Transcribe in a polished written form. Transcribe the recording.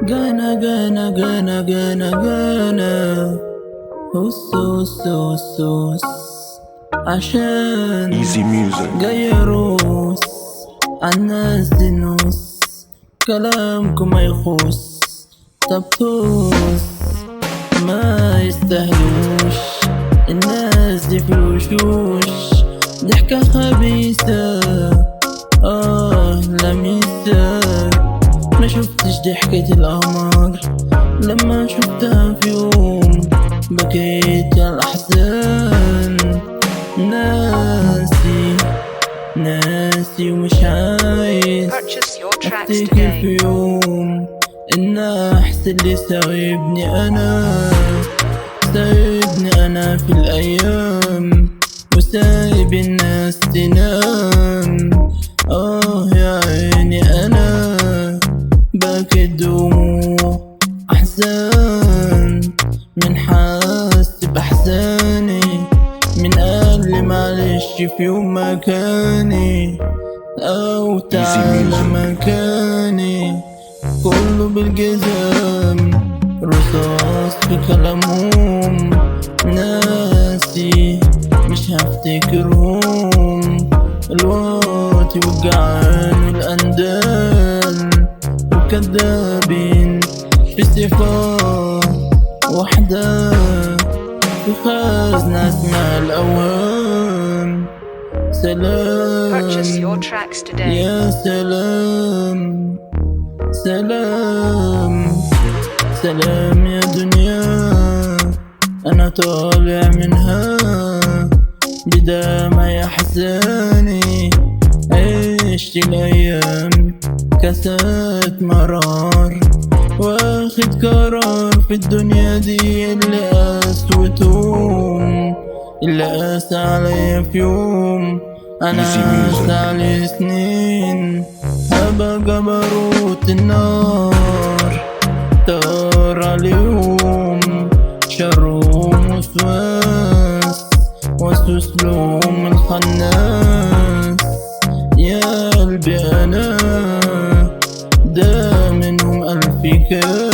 جانا هس عشان Easy music. جاي روس عالناس دنوس كلامكم ما يخص طبطوس ما يستاهلوش الناس دي في الوشوش ضحكة خبيثة لميسة ما شفتش ضحكة القمر لما شفتها في يوم بكيت على الأحزان ناسي ومش عايز افتكر في يوم النحس اللي سايبني انا في الايام وسايب الناس تنام. يا عيني انا باكي دموع احزان من حاسس باحزاني من قال لي معلش في يوم مكاني او تعالى مكاني كله بالجزام رصاص في كلامهم ناسي مش هفتكرهم الواطي والجعان والاندال والكدابين في صفات وحدة في خزنة اسمها الأوهام. سلام يا سلام سلام يا دنيا أنا طالع منها بدمع أحزاني عشت الأيام كاسات مرار واخد قرار في الدنيا دي اللي قاس وتوم اللي قاس عليا في يوم أنا قاس عليه سنين هبقى جبروت النار طار عليهم شرهم وسوس لهم الخناس يا قلبي أنا ده منهم ألف كاس.